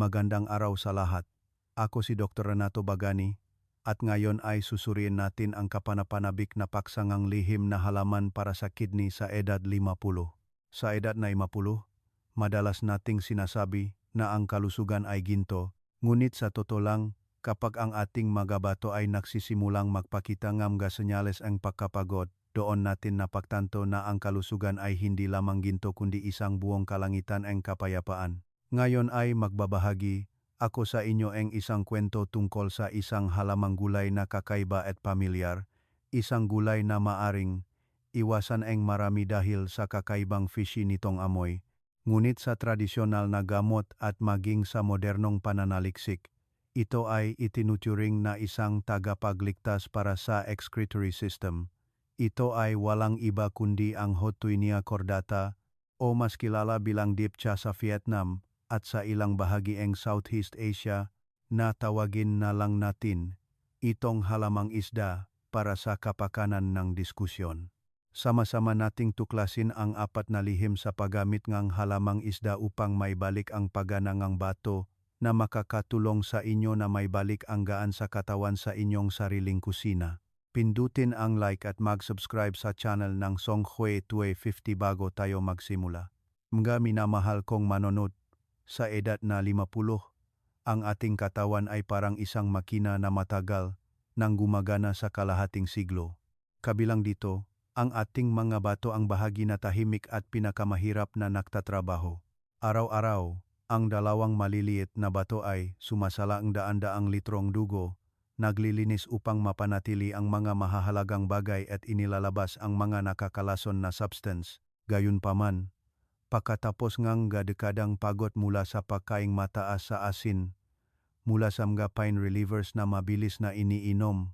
Magandang araw sa lahat. Ako si Dr. Renato Bagani at ngayon ay susuriin natin ang kapanapanabik na paksangang lihim na halaman para sa kidney sa edad 50. Sa edad na 50, madalas nating sinasabi na ang kalusugan ay ginto, ngunit sa totoo lang, kapag ang ating mga bato ay nagsisimulang magpakita ng mga senyales ang pagkapagod, doon natin napagtanto na ang kalusugan ay hindi lamang ginto kundi isang buong kalangitan ang kapayapaan. Ngayon ay magbabahagi ako sa inyo ang isang kwento tungkol sa isang halamang gulay na kakaiba at pamilyar, isang gulay na maaring iwasan ang marami dahil sa kakaibang fishy nitong amoy, ngunit sa tradisyonal na gamot at maging sa modernong pananaliksik, ito ay itinuturing na isang tagapagligtas para sa excretory system. Ito ay walang iba kundi ang Hotuinia cordata o mas kilala bilang dipcha sa Vietnam at sa ilang bahagi ng Southeast Asia na tawagin na lang natin itong halamang isda para sa kapakanan ng diskusyon. Sama-sama nating tuklasin ang 4 na lihim sa paggamit ng halamang isda upang maibalik ang pagana ng bato na makakatulong sa inyo na maibalik ang gaan sa katawan sa inyong sariling kusina. Pindutin ang like at mag-subscribe sa channel ng Song Hui 50 bago tayo magsimula. Mga minamahal kong manonood, sa edad na 50, ang ating katawan ay parang isang makina na matagal nang gumagana sa kalahating siglo. Kabilang dito, ang ating mga bato ang bahagi na tahimik at pinakamahirap na nagtatrabaho. Araw-araw, ang dalawang maliliit na bato ay sumasala ang daan-daang litrong dugo, naglilinis upang mapanatili ang mga mahahalagang bagay at inilalabas ang mga nakakalason na substance. Gayunpaman, pagkatapos ng dekadang pagod mula sa pagkaing mataas sa asin, mula sa mga pain relievers na mabilis na iniinom,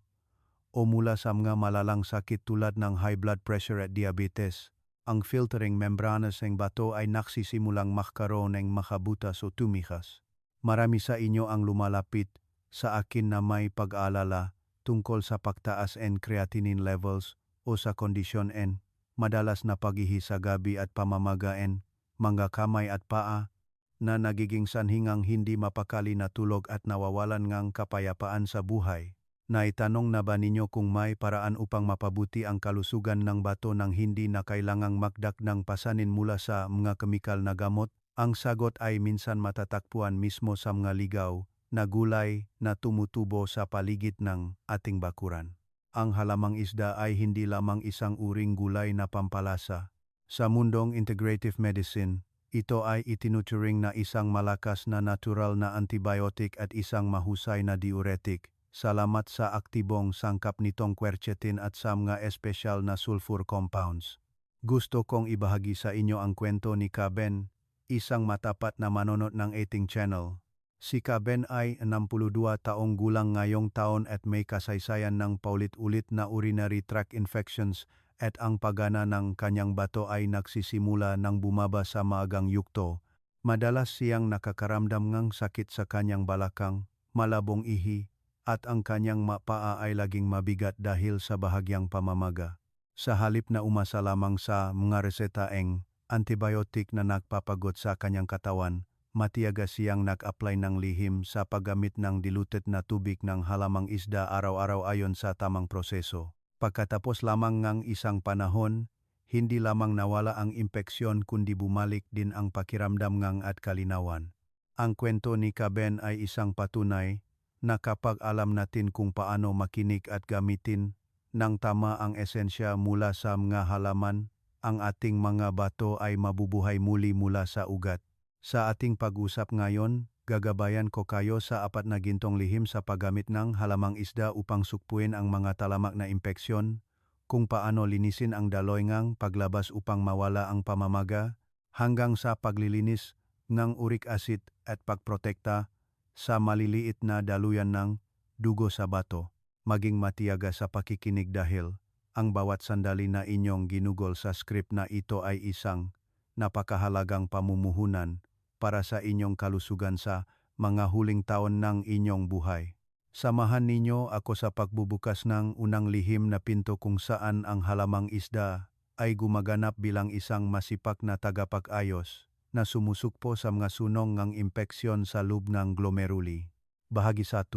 o mula sa mga malalang sakit tulad ng high blood pressure at diabetes, ang filtering membranas ng bato ay nagsisimulang magkaroon ng makabutas o tumikas. Marami sa inyo ang lumalapit sa akin na may pag-aalala tungkol sa pagtaas ng creatinine levels o sa kondisyon n madalas na pag-ihi sa gabi at pamamagain, mga kamay at paa, na nagiging sanhingang hindi mapakali na tulog at nawawalan ng kapayapaan sa buhay. Naitanong na ba ninyo kung may paraan upang mapabuti ang kalusugan ng bato nang hindi na kailangang magdak ng pasanin mula sa mga kemikal na gamot? Ang sagot ay minsan matatagpuan mismo sa mga ligaw na gulay na tumutubo sa paligid ng ating bakuran. Ang halamang isda ay hindi lamang isang uring gulay na pampalasa. Sa mundong integrative medicine, ito ay itinuturing na isang malakas na natural na antibiotic at isang mahusay na diuretic. Salamat sa aktibong sangkap nitong quercetin at sa mga espesyal na sulfur compounds. Gusto kong ibahagi sa inyo ang kwento ni Kaben, isang matapat na manonood ng ating channel. Si Kaben ay 62 taong gulang ngayong taon at may kasaysayan ng paulit-ulit na urinary tract infections at ang pagana ng kanyang bato ay nagsisimula nang bumaba sa maagang yugto. Madalas siyang nakakaramdam ng sakit sa kanyang balakang, malabong ihi, at ang kanyang paa ay laging mabigat dahil sa bahagyang pamamaga. Sa halip na umasa lamang sa mga resetaeng antibiotic na nagpapagot sa kanyang katawan, matiyaga siyang nag-apply ng lihim sa paggamit ng diluted na tubig ng halamang isda araw-araw ayon sa tamang proseso. Pagkatapos lamang ng isang panahon, hindi lamang nawala ang impeksyon kundi bumalik din ang pakiramdam ng at kalinawan. Ang kwento ni Kaben ay isang patunay na kapag alam natin kung paano makinig at gamitin ng tama ang esensya mula sa mga halaman, ang ating mga bato ay mabubuhay muli mula sa ugat. Sa ating pag-usap ngayon, gagabayan ko kayo sa 4 na gintong lihim sa paggamit ng halamang isda upang sukpuin ang mga talamak na impeksyon, kung paano linisin ang daloy ng paglabas upang mawala ang pamamaga, hanggang sa paglilinis ng uric acid at pagprotekta sa maliliit na daluyan ng dugo sa bato. Maging matiyaga sa pakikinig dahil ang bawat sandali na inyong ginugol sa script na ito ay isang napakahalagang pamumuhunan para sa inyong kalusugan sa mga huling taon ng inyong buhay. Samahan ninyo ako sa pagbubukas ng unang lihim na pinto kung saan ang halamang isda ay gumaganap bilang isang masipak na tagapag-ayos na sumusukpo sa mga sunong ngang impeksyon sa loob ng glomeruli. Bahagi 1,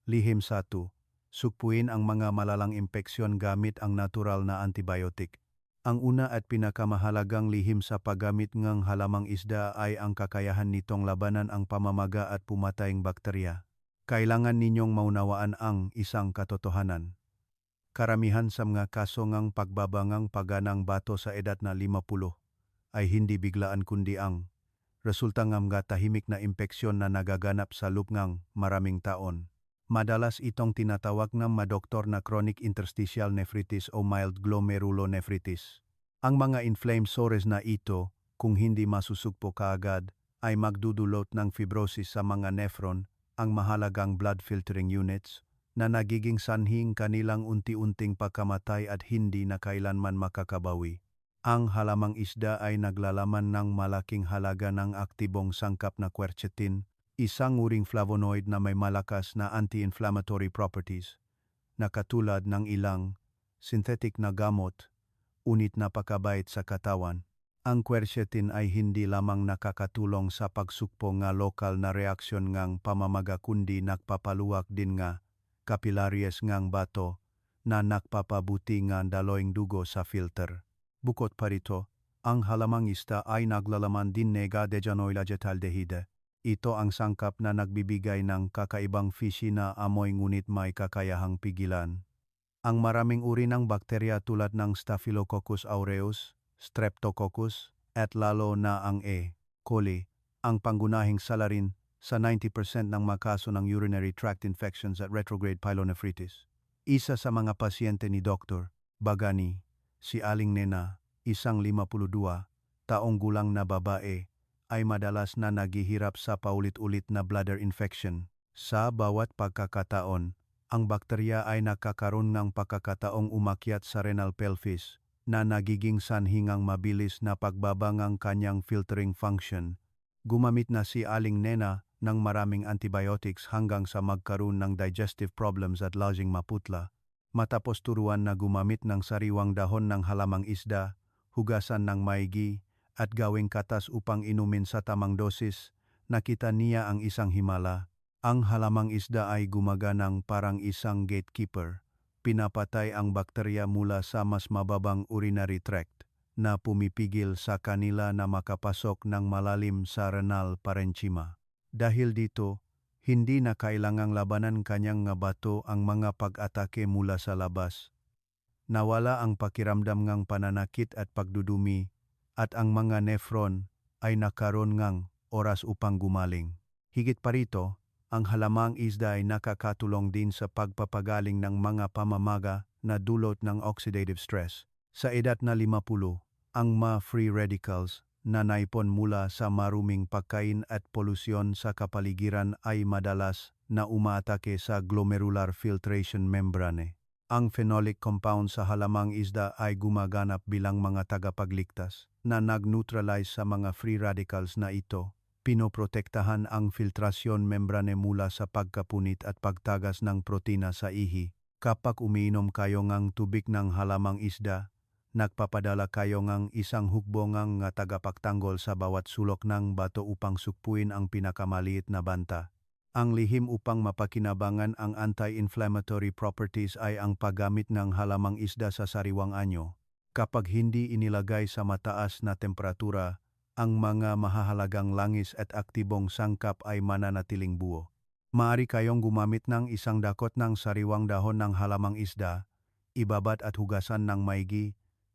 lihim 1. Sukpuin ang mga malalang impeksyon gamit ang natural na antibiotic. Ang una at pinakamahalagang lihim sa paggamit ng halamang isda ay ang kakayahan nitong labanan ang pamamaga at pumatayang bakterya. Kailangan ninyong maunawaan ang isang katotohanan. Karamihan sa mga kaso ng pagbabangang paganang bato sa edad na 50 ay hindi biglaan kundi ang resulta ng mga tahimik na impeksyon na nagaganap sa loob ng maraming taon. Madalas itong tinatawag ng mga doktor na chronic interstitial nephritis o mild glomerulonephritis. Ang mga inflamed sores na ito, kung hindi masusugpo kaagad, ay magdudulot ng fibrosis sa mga nephron, ang mahalagang blood filtering units, na nagiging sanhing kanilang unti-unting pagkamatay at hindi na kailanman makakabawi. Ang halamang isda ay naglalaman ng malaking halaga ng aktibong sangkap na quercetin, isang uring flavonoid na may malakas na anti-inflammatory properties, na katulad ng ilang synthetic na gamot, unit napakabait sa katawan. Ang quercetin ay hindi lamang nakakatulong sa pagsukpo nga lokal na reaksyon ngang pamamaga kundi nagpapaluwak din nga capillaries ngang bato na nagpapabuti nga daloing dugo sa filter. Bukod pa rito, ang halamang isda ay naglalaman din ng dejanoylacetaldehyde. Ito ang sangkap na nagbibigay ng kakaibang fishy na amoy ngunit may kakayahang pigilan ang maraming uri ng bakterya tulad ng Staphylococcus aureus, Streptococcus, at lalo na ang E. coli, ang pangunahing salarin sa 90% ng mga kaso ng urinary tract infections at retrograde pyelonephritis. Isa sa mga pasyente ni Dr. Bagani, si Aling Nena, isang 52 taong gulang na babae, ay madalas na naghihirap sa paulit-ulit na bladder infection. Sa bawat pagkakataon, ang bakterya ay nakakaroon ng pagkakataong umakyat sa renal pelvis na nagiging sanhingang mabilis na pagbaba ng kanyang filtering function. Gumamit na si Aling Nena ng maraming antibiotics hanggang sa magkaroon ng digestive problems at lodging maputla. Matapos turuan na gumamit ng sariwang dahon ng halamang isda, hugasan ng maigi, at gawing katas upang inumin sa tamang dosis, nakita niya ang isang himala. Ang halamang isda ay gumaganang parang isang gatekeeper. Pinapatay ang bakterya mula sa mas mababang urinary tract na pumipigil sa kanila na makapasok ng malalim sa renal parenchyma. Dahil dito, hindi na kailangang labanan kanyang nga bato ang mga pag-atake mula sa labas. Nawala ang pakiramdam ng pananakit at pagdudumi, at ang mga nephron ay nakaroon ngang oras upang gumaling. Higit pa rito, ang halamang isda ay nakakatulong din sa pagpapagaling ng mga pamamaga na dulot ng oxidative stress. Sa edad na 50, ang mga free radicals na naipon mula sa maruming pagkain at polusyon sa kapaligiran ay madalas na umaatake sa glomerular filtration membrane. Ang phenolic compound sa halamang isda ay gumaganap bilang mga tagapagligtas na nag-neutralize sa mga free radicals na ito. Pinoprotektahan ang filtrasyon membrane mula sa pagkapunit at pagtagas ng protina sa ihi. Kapag umiinom kayo ng tubig ng halamang isda, nagpapadala kayo ng isang hukbo ng tagapagtanggol sa bawat sulok ng bato upang sukpuin ang pinakamaliit na banta. Ang lihim upang mapakinabangan ang anti-inflammatory properties ay ang paggamit ng halamang isda sa sariwang anyo. Kapag hindi inilagay sa mataas na temperatura, ang mga mahahalagang langis at aktibong sangkap ay mananatiling buo. Maaari kayong gumamit ng isang dakot ng sariwang dahon ng halamang isda, ibabad at hugasan ng maigi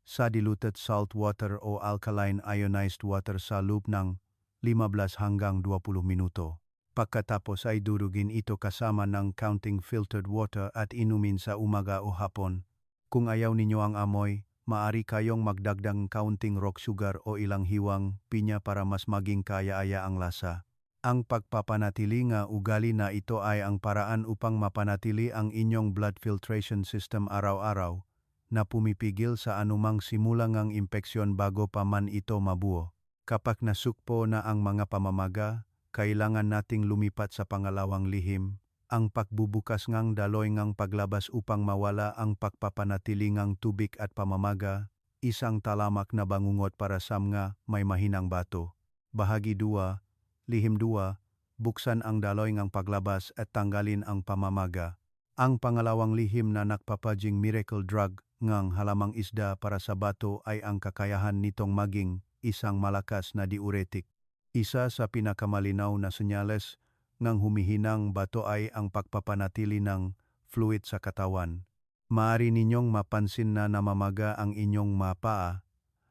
sa diluted salt water o alkaline ionized water sa loob ng 15 hanggang 20 minuto. Pagkatapos ay durugin ito kasama ng counting filtered water at inumin sa umaga o hapon. Kung ayaw ninyo ang amoy, maaari kayong magdagdag counting rock sugar o ilang hiwang pinya para mas maging kaya-aya ang lasa. Ang pagpapanatili nga ugali na ito ay ang paraan upang mapanatili ang inyong blood filtration system araw-araw na pumipigil sa anumang simulangang impeksyon bago pa man ito mabuo. Kapag nasukpo na ang mga pamamaga, kailangan nating lumipat sa pangalawang lihim, ang pagbubukas ngang daloy ngang paglabas upang mawala ang pagpapanatili ngang tubig at pamamaga, isang talamak na bangungot para sa mga may mahinang bato. Bahagi 2, Lihim 2, buksan ang daloy ngang paglabas at tanggalin ang pamamaga. Ang pangalawang lihim na nagpapajing miracle drug ngang halamang isda para sa bato ay ang kakayahan nitong maging isang malakas na diuretic. Isa sa pinakamalinaw na senyales ngang humihinang bato ay ang pagpapanatili ng fluid sa katawan. Maaari ninyong mapansin na namamaga ang inyong mapaa,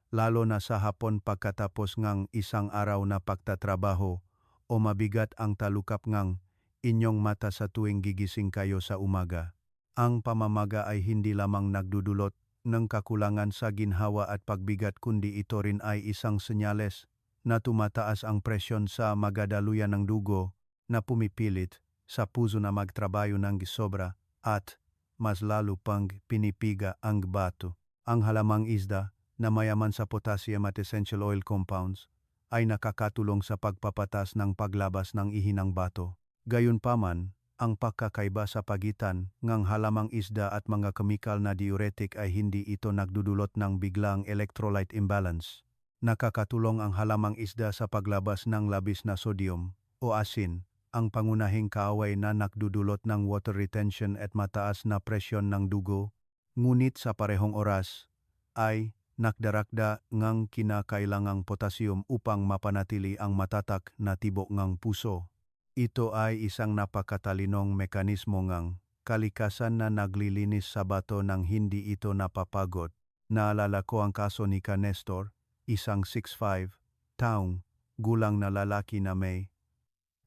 lalo na sa hapon pagkatapos ngang isang araw na pagtatrabaho o mabigat ang talukap ngang inyong mata sa tuwing gigising kayo sa umaga. Ang pamamaga ay hindi lamang nagdudulot ng kakulangan sa ginhawa at pagbigat kundi ito rin ay isang senyales na tumataas ang presyon sa magadaluyan ng dugo na pumipilit sa puso na magtrabaho ng gisobra at mas lalo pang pinipiga ang bato. Ang halamang isda na mayaman sa potassium at essential oil compounds ay nakakatulong sa pagpapatas ng paglabas ng ihi ng bato. Gayunpaman, ang pagkakaiba sa pagitan ng halamang isda at mga kemikal na diuretic ay hindi ito nagdudulot ng biglang electrolyte imbalance. Nakakatulong ang halamang isda sa paglabas ng labis na sodium o asin, ang pangunahing kaaway na nagdudulot ng water retention at mataas na presyon ng dugo, ngunit sa parehong oras ay nakdarakda ngang kinakailangang potassium upang mapanatili ang matatak na tibok ngang puso. Ito ay isang napakatalinong mekanismo ngang kalikasan na naglilinis sa bato nang hindi ito napapagod. Naalala ko ang kaso ni Nestor, isang 6'5", taong gulang na lalaki na may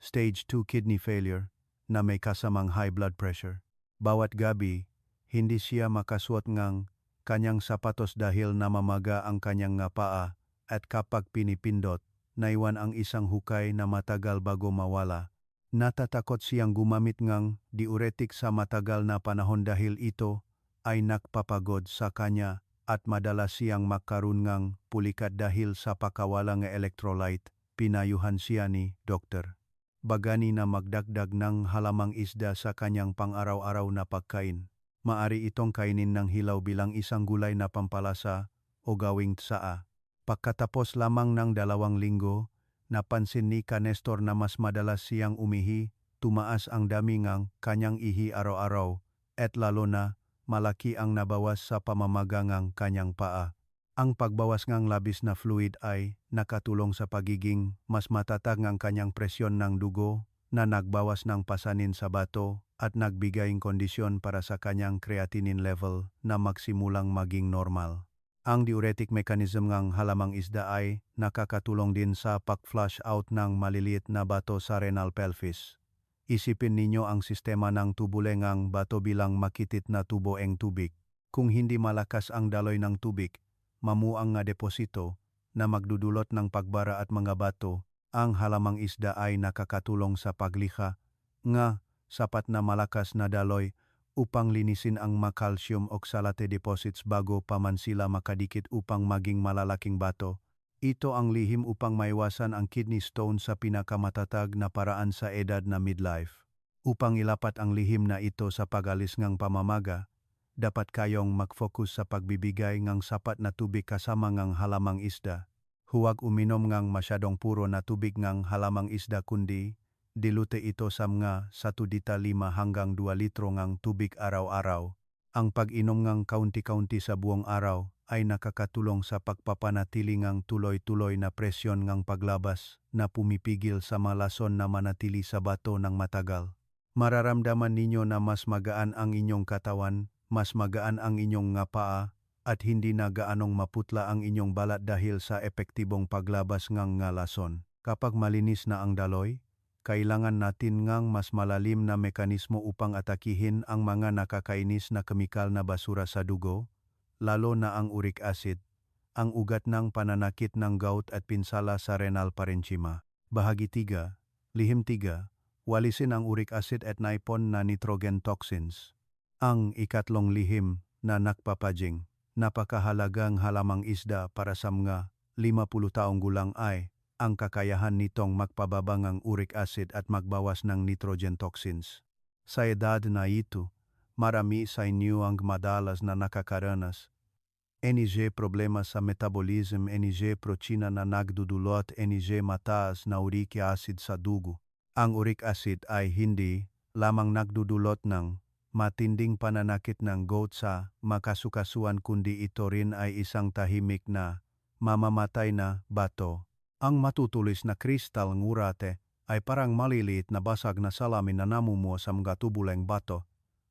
stage 2 kidney failure na may kasamang high blood pressure. Bawat gabi, hindi siya makasuot ngang kanyang sapatos dahil namamaga ang kanyang nga paa at kapag pinipindot, naiwan ang isang hukay na matagal bago mawala. Natatakot siyang gumamit ngang diuretic sa matagal na panahon dahil ito ay nakpapagod sa kanya at madalas siyang magkaroon ngang pulikat dahil sa pakawala ng electrolyte. Pinayuhan siya ni Dr. Bagani na magdagdag ng halamang isda sa kanyang pang-araw-araw na pagkain. Maari itong kainin ng hilaw bilang isang gulay na pampalasa o gawing tsaa. Pagkatapos lamang ng 2 linggo, napansin ni Nestor na mas madalas siyang umihi, tumaas ang dami ngang kanyang ihi araw-araw, at lalo na malaki ang nabawas sa pamamagangang kanyang paa. Ang pagbawas ngang labis na fluid ay nakatulong sa pagiging mas matatag ng kanyang presyon ng dugo na nagbawas ng pasanin sa bato at nagbigay ng kondisyon para sa kanyang creatinine level na magsimulang maging normal. Ang diuretic mechanism ng halamang isda ay nakakatulong din sa pag-flush out ng maliliit na bato sa renal pelvis. Isipin ninyo ang sistema ng tubulengang bato bilang makitit na tubo ng tubig. Kung hindi malakas ang daloy ng tubig, mamuang nga deposito na magdudulot ng pagbara at mga bato, ang halamang isda ay nakakatulong sa paglikha nga sapat na malakas na daloy upang linisin ang calcium oxalate deposits bago pa man sila makadikit upang maging malalaking bato. Ito ang lihim upang maiwasan ang kidney stone sa pinakamatatag na paraan sa edad na midlife. Upang ilapat ang lihim na ito sa pagalis ngang pamamaga, dapat kayong mag-focus sa pagbibigay ngang sapat na tubig kasama ngang halamang isda. Huwag uminom ngang masyadong puro na tubig ngang halamang isda kundi dilute ito sa mga 1.5 hanggang 2 litro ngang tubig araw-araw. Ang pag-inom ngang kaunti-kaunti sa buong araw ay nakakatulong sa pagpapanatili ngang tuloy-tuloy na presyon ngang paglabas na pumipigil sa malason na manatili sa bato ng matagal. Mararamdaman ninyo na mas magaan ang inyong katawan, mas magaan ang inyong nga paa, at hindi na gaanong maputla ang inyong balat dahil sa epektibong paglabas ngang nga lason. Kapag malinis na ang daloy, kailangan natin ngang mas malalim na mekanismo upang atakihin ang mga nakakainis na kemikal na basura sa dugo, lalo na ang uric acid, ang ugat ng pananakit ng gout at pinsala sa renal parenchyma. Bahagi 3, Lihim 3, walisin ang uric acid at naipon na nitrogen toxins. Ang ikatlong lihim na nakpapajing, napakahalagang halamang isda para sa mga 50 taong gulang ay ang kakayahan nitong magpababa ng uric acid at magbawas ng nitrogen toxins. Sa edad na ito, marami sa inyo ang madalas na nakakaranas NG problema sa metabolism, NG protsina na nagdudulot, NG mataas na uric acid sa dugo. Ang uric acid ay hindi lamang nagdudulot ng matinding pananakit ng gout sa makasukasuan kundi ito rin ay isang tahimik na mamamatay na bato. Ang matutulis na kristal ngurate ay parang maliliit na basag na salamin na namumuo sa mga tubuleng bato,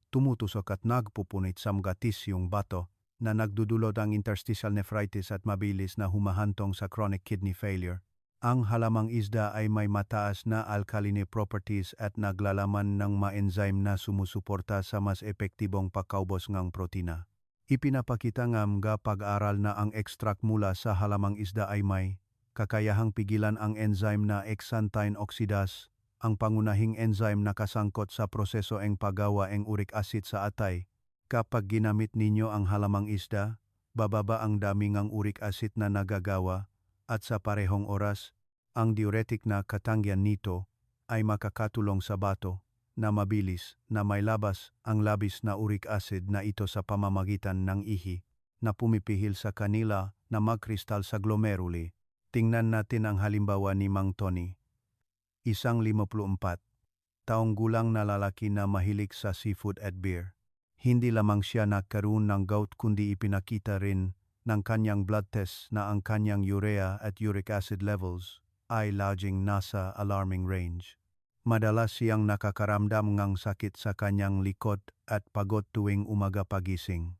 tumutusok at nagpupunit sa mga tisyong bato na nagdudulot ang interstitial nephritis at mabilis na humahantong sa chronic kidney failure. Ang halamang isda ay may mataas na alkaline properties at naglalaman ng ma-enzyme na sumusuporta sa mas epektibong pagkaubos ng protina. Ipinapakita ng mga pag-aral na ang extract mula sa halamang isda ay may kakayahang pigilan ang enzyme na xanthine oxidase, ang pangunahing enzyme na kasangkot sa proseso ng paggawa ng uric acid sa atay. Kapag ginamit ninyo ang halamang isda, bababa ang dami ng uric acid na nagagawa at sa parehong oras, ang diuretic na katangyan nito ay makakatulong sa bato na mabilis na may labas ang labis na uric acid na ito sa pamamagitan ng ihi na pumipihil sa kanila na magkristal sa glomeruli. Tingnan natin ang halimbawa ni Mang Tony. Isang 54 taong gulang na lalaki na mahilig sa seafood at beer. Hindi lamang siya nagkaroon ng gout kundi ipinakita rin ng kanyang blood test na ang kanyang urea at uric acid levels ay laging nasa alarming range. Madalas siyang nakakaramdam ng sakit sa kanyang likod at pagod tuwing umaga pagising.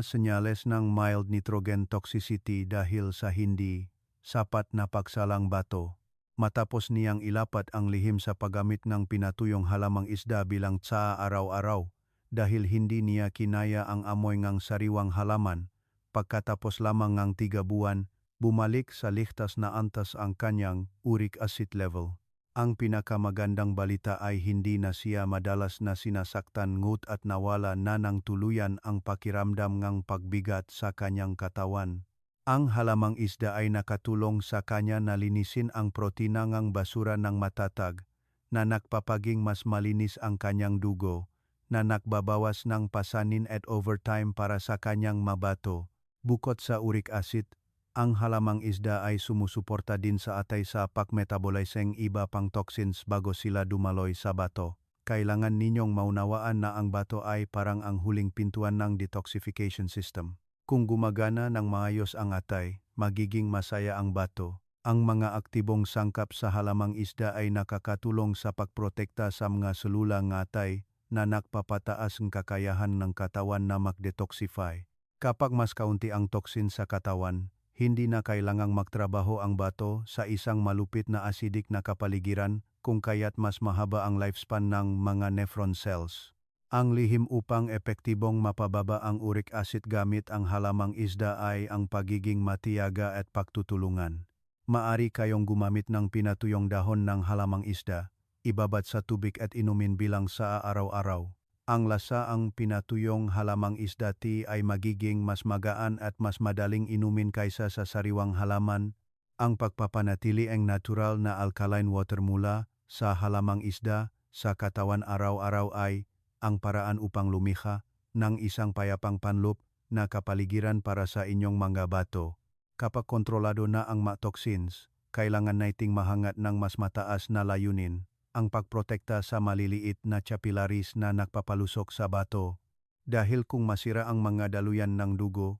Senyales ng mild nitrogen toxicity dahil sa hindi sapat na pagsalang bato. Matapos niyang ilapat ang lihim sa paggamit ng pinatuyong halamang isda bilang tsaa araw-araw dahil hindi niya kinaya ang amoy ng sariwang halaman, pagkatapos lamang ng 3 buwan, bumalik sa ligtas na antas ang kanyang uric acid level. Ang pinakamagandang balita ay hindi na siya madalas na sinasaktan ngut at nawala na ng tuluyan ang pakiramdam ng pagbigat sa kanyang katawan. Ang halamang isda ay nakatulong sa kanya na linisin ang protina ng basura ng matatag, na nagpapaging mas malinis ang kanyang dugo, na nagbabawas ng pasanin at overtime para sa kanyang mabato. Bukod sa uric acid, ang halamang isda ay sumusuporta din sa atay sa pag-metabolize ng iba pang toxins bago sila dumaloy sa bato. Kailangan ninyong maunawaan na ang bato ay parang ang huling pintuan ng detoxification system. Kung gumagana ng maayos ang atay, magiging masaya ang bato. Ang mga aktibong sangkap sa halamang isda ay nakakatulong sa pagprotekta sa mga selula ng atay na nagpapataas ng kakayahan ng katawan na mag-detoxify. Kapag mas kaunti ang toxin sa katawan, hindi na kailangang magtrabaho ang bato sa isang malupit na acidic na kapaligiran kung kaya't mas mahaba ang lifespan ng mga nephron cells. Ang lihim upang epektibong mapababa ang uric acid gamit ang halamang isda ay ang pagiging matiyaga at pagtutulungan. Maari kayong gumamit ng pinatuyong dahon ng halamang isda, ibabad sa tubig at inumin bilang sa araw-araw. Ang lasa ang pinatuyong halamang isda tea ay magiging mas magaan at mas madaling inumin kaysa sa sariwang halaman. Ang pagpapanatili ang natural na alkaline water mula sa halamang isda sa katawan araw-araw ay ang paraan upang lumikha ng isang payapang panloob na kapaligiran para sa inyong mga bato. Kapag kontrolado na ang toxins, kailangan nating mahangat ng mas mataas na layunin. Ang pagprotekta sa maliliit na capillaries na nagpapalusok sa bato. Dahil kung masira ang mga daluyan ng dugo,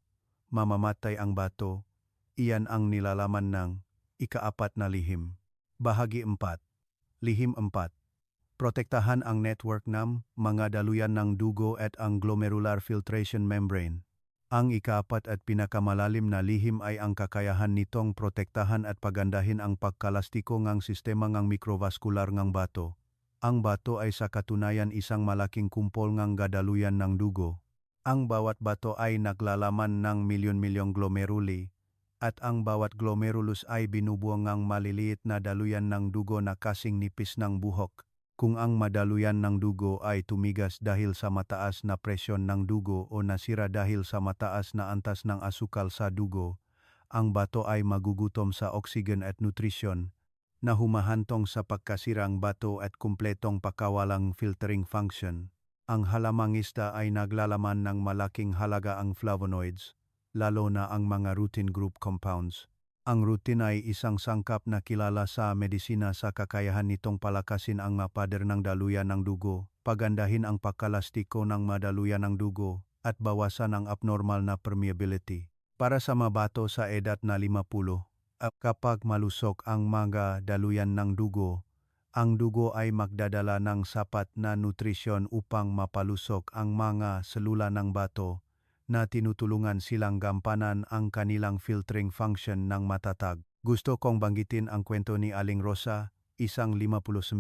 mamamatay ang bato, iyan ang nilalaman ng ika-4 na lihim. Bahagi 4. Lihim 4. Protektahan ang network ng mga daluyan ng dugo at ang glomerular filtration membrane. Ang ika-4 at pinakamalalim na lihim ay ang kakayahan nitong protektahan at pagandahin ang pagkalastiko ng sistema ng mikrovaskular ng bato. Ang bato ay sa katunayan isang malaking kumpol ng gadaluyan ng dugo. Ang bawat bato ay naglalaman ng milyon-milyong glomeruli, at ang bawat glomerulus ay binubuo ng maliliit na daluyan ng dugo na kasing nipis ng buhok. Kung ang madaluyan ng dugo ay tumigas dahil sa mataas na presyon ng dugo o nasira dahil sa mataas na antas ng asukal sa dugo, ang bato ay magugutom sa oxygen at nutrisyon, na humahantong sa pagkasirang bato at kumpletong pakawalang filtering function. Ang halamang isda ay naglalaman ng malaking halaga ang flavonoids, lalo na ang mga routine group compounds. Ang routine ay isang sangkap na kilala sa medisina sa kakayahan nitong palakasin ang mga pader ng daluyan ng dugo, pagandahin ang pagkalastiko ng madaluyan ng dugo, at bawasan ang abnormal na permeability. Para sa mga bato sa edad na 50, kapag malusok ang mga daluyan ng dugo, ang dugo ay magdadala ng sapat na nutrisyon upang mapalusok ang mga selula ng bato na tinutulungan silang gampanan ang kanilang filtering function ng matatag. Gusto kong banggitin ang kwento ni Aling Rosa, isang 59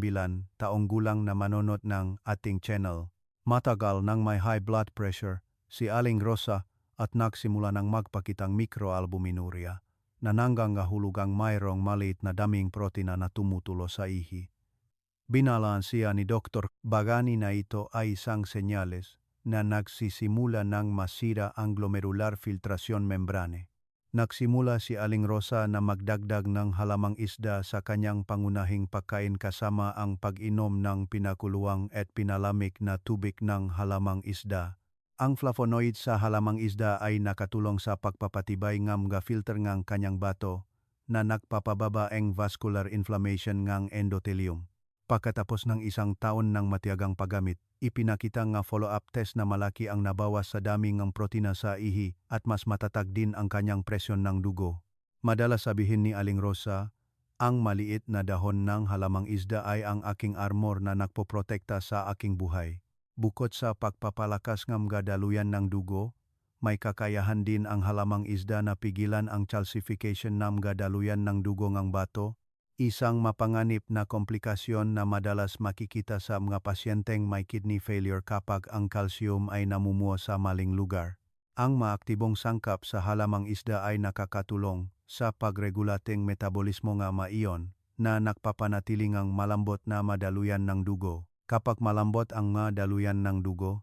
taong gulang na manonood ng ating channel. Matagal nang may high blood pressure, si Aling Rosa at nagsimula ng magpakitang microalbuminuria na nanggangahulugang mayroong maliit na daming protina na tumutulo sa ihi. Binalaan siya ni Dr. Bagani na ito ay isang senyales na nagsisimula ng masira ang glomerular filtration membrane. Nagsimula si Aling Rosa na magdagdag ng halamang isda sa kanyang pangunahing pagkain kasama ang pag-inom ng pinakuluang at pinalamig na tubig ng halamang isda. Ang flavonoid sa halamang isda ay nakatulong sa pagpapatibay ng mga filter ng kanyang bato na nagpapababa ang vascular inflammation ng endothelium. Pagkatapos ng isang taon ng matiyagang paggamit, ipinakita nga follow-up test na malaki ang nabawas sa dami ng protina sa ihi at mas matatag din ang kanyang presyon ng dugo. Madalas sabihin ni Aling Rosa, ang maliit na dahon ng halamang isda ay ang aking armor na nagpoprotekta sa aking buhay. Bukod sa pagpapalakas ng mga daluyan ng dugo, may kakayahan din ang halamang isda na pigilan ang calcification ng mga daluyan ng dugo ng bato, isang mapanganib na komplikasyon na madalas makikita sa mga pasyenteng may kidney failure kapag ang calcium ay namumuo sa maling lugar. Ang maaktibong sangkap sa halamang isda ay nakakatulong sa pagregulating metabolismo ng maiyon na nagpapanatiling ang malambot na madaluyan ng dugo. Kapag malambot ang madaluyan ng dugo,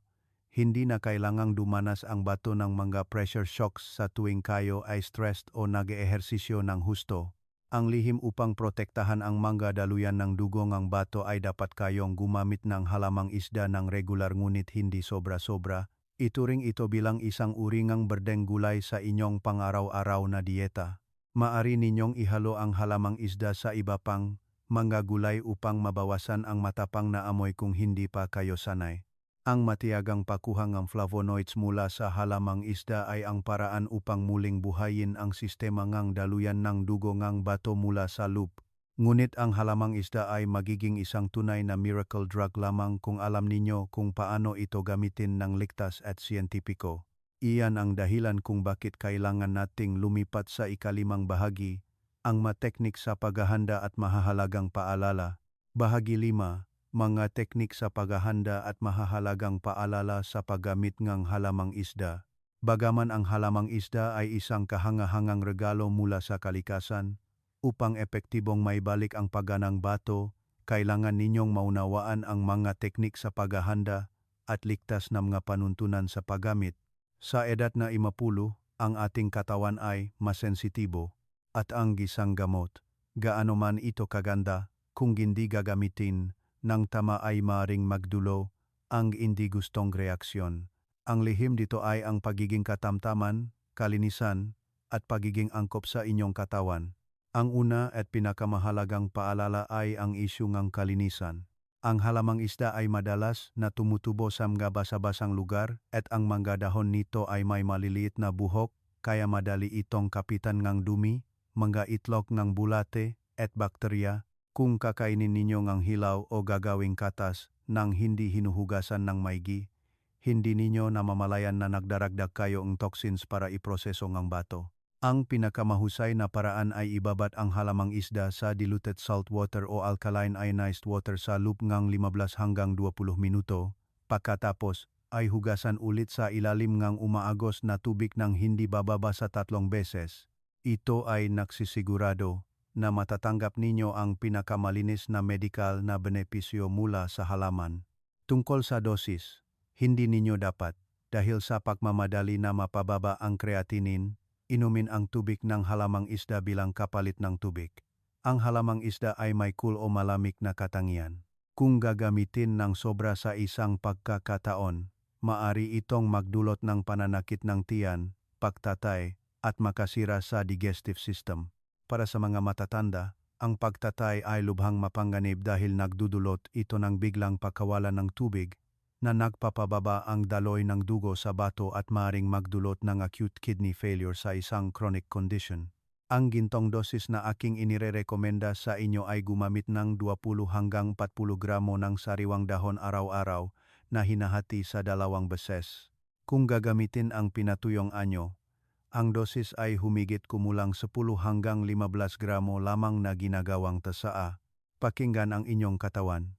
hindi na kailangang dumanas ang bato ng mga pressure shocks sa tuwing kayo ay stressed o nag-eehersisyo ng husto. Ang lihim upang protektahan ang mga daluyan ng dugo ng bato ay dapat kayong gumamit ng halamang isda ng regular ngunit hindi sobra-sobra. Ituring ito bilang isang uri ng berdeng gulay sa inyong pang-araw-araw na dieta. Maari ninyong ihalo ang halamang isda sa iba pang mga gulay upang mabawasan ang matapang na amoy kung hindi pa kayo sanay. Ang matiyagang pakuha ng flavonoids mula sa halamang isda ay ang paraan upang muling buhayin ang sistema ng daluyan ng dugo ng bato mula sa loob. Ngunit ang halamang isda ay magiging isang tunay na miracle drug lamang kung alam ninyo kung paano ito gamitin ng ligtas at siyentipiko. Iyan ang dahilan kung bakit kailangan nating lumipat sa ikalimang bahagi, ang mateknik sa paghahanda at mahahalagang paalala. Bahagi 5. Mga teknik sa paghahanda at mahahalagang paalala sa paggamit ng halamang isda. Bagaman ang halamang isda ay isang kahangahangang regalo mula sa kalikasan, upang epektibong maibalik ang pagganang bato, kailangan ninyong maunawaan ang mga teknik sa paghahanda at ligtas na mga panuntunan sa paggamit. Sa edad na 50, ang ating katawan ay masensitibo at ang gisang gamot, gaano man ito kaganda, kung hindi gagamitin nang tama ay maaring magdulo ang hindi gustong reaksyon. Ang lihim dito ay ang pagiging katamtaman, kalinisan, at pagiging angkop sa inyong katawan. Ang una at pinakamahalagang paalala ay ang isyu ng kalinisan. Ang halamang isda ay madalas na tumutubo sa mga basa-basang lugar at ang mga dahon nito ay may maliliit na buhok kaya madali itong kapitan ng dumi, mga itlog ng bulate at bakterya. Kung kakainin ninyo ng hilaw o gagawing katas nang hindi hinuhugasan ng maigi, hindi ninyo namamalayan na nagdaragdag kayo ng toxins para iproseso ng bato. Ang pinakamahusay na paraan ay ibabat ang halamang isda sa diluted salt water o alkaline ionized water sa loob ng 15 hanggang 20 minuto. Pagkatapos ay hugasan ulit sa ilalim ng umaagos na tubig ng hindi bababa sa 3 beses. Ito ay nagsisigurado na matatanggap ninyo ang pinakamalinis na medikal na benepisyo mula sa halaman. Tungkol sa dosis, hindi ninyo dapat, dahil sa pagmamadali na mapababa ang creatinine, inumin ang tubig ng halamang isda bilang kapalit ng tubig. Ang halamang isda ay may cool o malamig na katangian. Kung gagamitin ng sobra sa isang pagkakataon, maari itong magdulot ng pananakit ng tiyan, pagtatay, at makasira sa digestive system. Para sa mga matatanda, ang pagtatay ay lubhang mapanganib dahil nagdudulot ito ng biglang pagkawalan ng tubig na nagpapababa ang daloy ng dugo sa bato at maaaring magdulot ng acute kidney failure sa isang chronic condition. Ang gintong dosis na aking inirerekomenda sa inyo ay gumamit ng 20 hanggang 40 gramo ng sariwang dahon araw-araw na hinahati sa 2 beses. Kung gagamitin ang pinatuyong anyo, ang dosis ay humigit kumulang 10 hanggang 15 gramo lamang na ginagawang tasaa. Pakinggan ang inyong katawan.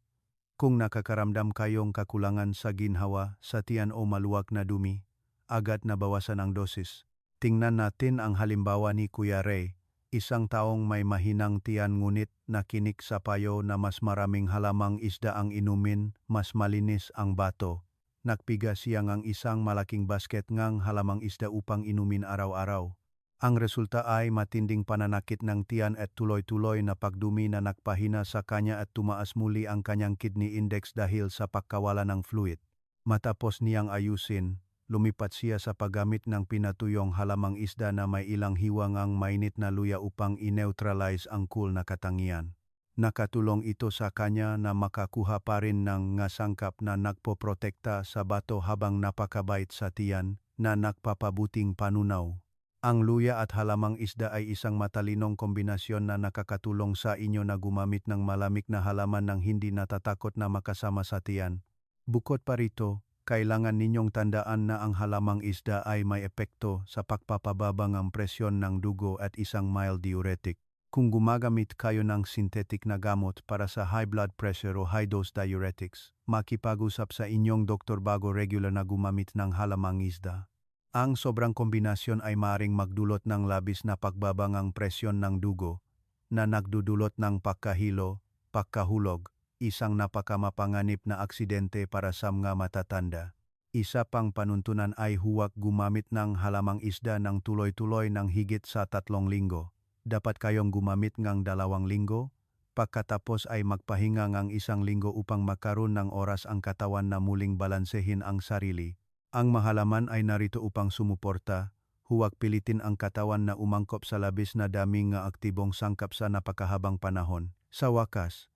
Kung nakakaramdam kayong kakulangan sa ginhawa, sa tiyan o maluwag na dumi, agad na bawasan ang dosis. Tingnan natin ang halimbawa ni Kuya Ray, isang taong may mahinang tiyan ngunit nakinig sa payo na mas maraming halamang isda ang inumin, mas malinis ang bato. Nagpiga siya ng isang malaking basket ng halamang isda upang inumin araw-araw. Ang resulta ay matinding pananakit ng tiyan at tuloy-tuloy na pagdumi na nagpahina sa kanya at tumaas muli ang kanyang kidney index dahil sa pagkawala ng fluid. Matapos niyang ayusin, lumipat siya sa paggamit ng pinatuyong halamang isda na may ilang hiwangang mainit na luya upang i-neutralize ang cool na katangian. Nakatulong ito sa kanya na makakuha pa rin ng sangkap na nagpoprotekta sa bato habang napakabait sa tiyan na nagpapabuting panunaw. Ang luya at halamang isda ay isang matalinong kombinasyon na nakakatulong sa inyo na gumamit ng malamig na halaman ng hindi natatakot na makasama sa tiyan. Bukod pa rito, kailangan ninyong tandaan na ang halamang isda ay may epekto sa pagpapababa ng presyon ng dugo at isang mild diuretic. Kung gumagamit kayo ng synthetic na gamot para sa high blood pressure o high-dose diuretics, makipag-usap sa inyong doktor bago regular na gumamit ng halamang isda. Ang sobrang kombinasyon ay maaaring magdulot ng labis na pagbaba ng presyon ng dugo na nagdudulot ng pagkahilo, pagkahulog, isang napakamapanganib na aksidente para sa mga matatanda. Isa pang panuntunan ay huwag gumamit ng halamang isda ng tuloy-tuloy ng higit sa 3 linggo. Dapat kayong gumamit ng 2 linggo, pagkatapos ay magpahinga ng 1 linggo upang magkaroon ng oras ang katawan na muling balansehin ang sarili. Ang mahalaman ay narito upang sumuporta, huwag pilitin ang katawan na umangkop sa labis na daming aktibong sangkap sa napakahabang panahon. Sa wakas,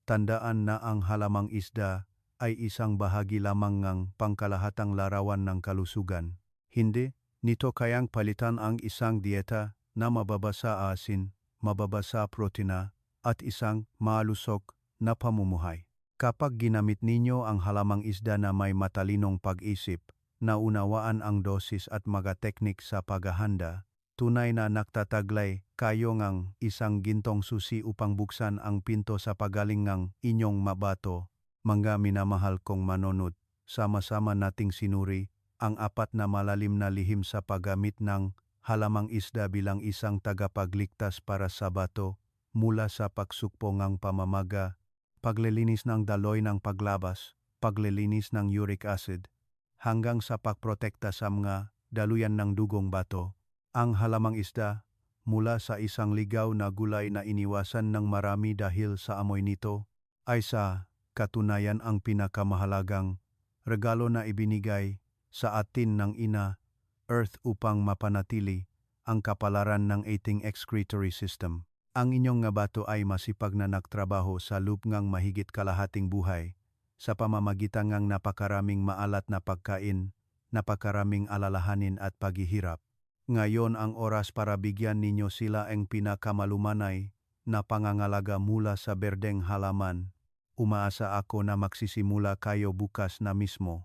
tandaan na ang halamang isda ay isang bahagi lamang ng pangkalahatang larawan ng kalusugan. Hindi nito kayang palitan ang isang dieta na mababa sa asin, mababa sa protina, at isang malusog na pamumuhay. Kapag ginamit ninyo ang halamang isda na may matalinong pag-isip, naunawaan ang dosis at mga teknik sa paghahanda, tunay na nagtataglay kayo ng isang gintong susi upang buksan ang pinto sa pagaling ng inyong mabato. Mga minamahal kong manonod, sama-sama nating sinuri ang 4 na malalim na lihim sa paggamit ng halamang isda bilang isang tagapagligtas para sa bato mula sa pagsukpo ng pamamaga, paglilinis ng daloy ng paglabas, paglilinis ng uric acid, hanggang sa pagprotekta sa mga daluyan ng dugong bato. Ang halamang isda, mula sa isang ligaw na gulay na iniwasan ng marami dahil sa amoy nito, ay sa katunayan ang pinakamahalagang regalo na ibinigay sa atin ng ina, Earth upang mapanatili ang kapalaran ng ating excretory system. Ang inyong bato ay masipag na nagtrabaho sa loob ng mahigit kalahating buhay sa pamamagitan ng napakaraming maalat na pagkain, napakaraming alalahanin at paghihirap. Ngayon ang oras para bigyan ninyo sila ang pinakamalumanay na pangangalaga mula sa berdeng halaman. Umaasa ako na magsisimula kayo bukas na mismo.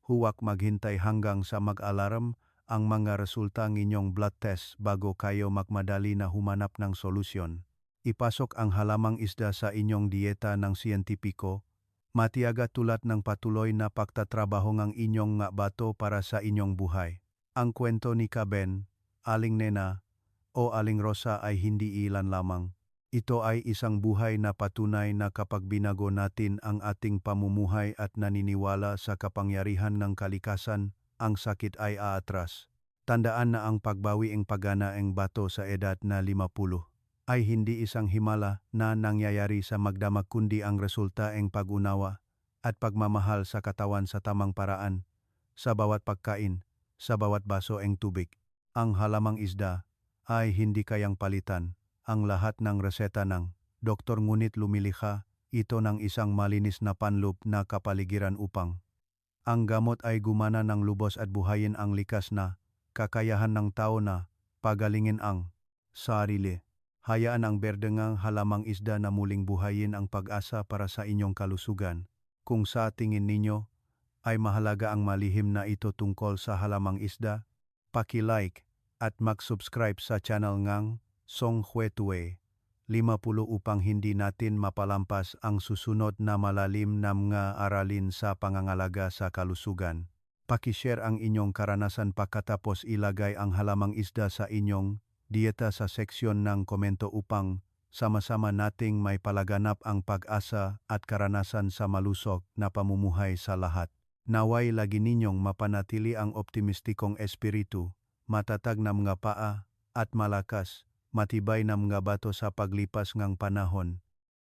Huwag maghintay hanggang sa mag-alarm ang mga resulta ng inyong blood test bago kayo magmadali na humanap ng solusyon. Ipasok ang halamang isda sa inyong dieta ng siyentipiko, matiyaga tulad ng patuloy na pagtatrabaho ng inyong bato para sa inyong buhay. Ang kwento ni Kaben, Aling Nena, o Aling Rosa ay hindi ilan lamang. Ito ay isang buhay na patunay na kapag binago natin ang ating pamumuhay at naniniwala sa kapangyarihan ng kalikasan, ang sakit ay aatras. Tandaan na ang pagbawi ng pagana ng bato sa edad na 50 ay hindi isang himala na nangyayari sa magdamag kundi ang resulta ng pag-unawa at pagmamahal sa katawan sa tamang paraan, sa bawat pagkain, sa bawat baso ng tubig. Ang halamang isda ay hindi kayang palitan ang lahat ng reseta ng doktor, ngunit lumilikha ito ng isang malinis na panloop na kapaligiran upang ang gamot ay gumana ng lubos at buhayin ang likas na kakayahan ng tao na pagalingin ang sarili. Hayaan ang berdengang halamang isda na muling buhayin ang pag-asa para sa inyong kalusugan. Kung sa tingin ninyo ay mahalaga ang malihim na ito tungkol sa halamang isda, paki-like at mag-subscribe sa channel ngang Song Hwetue 50 upang hindi natin mapalampas ang susunod na malalim na mga aralin sa pangangalaga sa kalusugan. Paki-share ang inyong karanasan pagkatapos ilagay ang halamang isda sa inyong dieta sa seksyon ng komento upang sama-sama nating may palaganap ang pag-asa at karanasan sa malusog na pamumuhay sa lahat. Naway lagi ninyong mapanatili ang optimistikong espiritu, matatag na mga paa, at malakas, matibay na mga bato sa paglipas ngang panahon.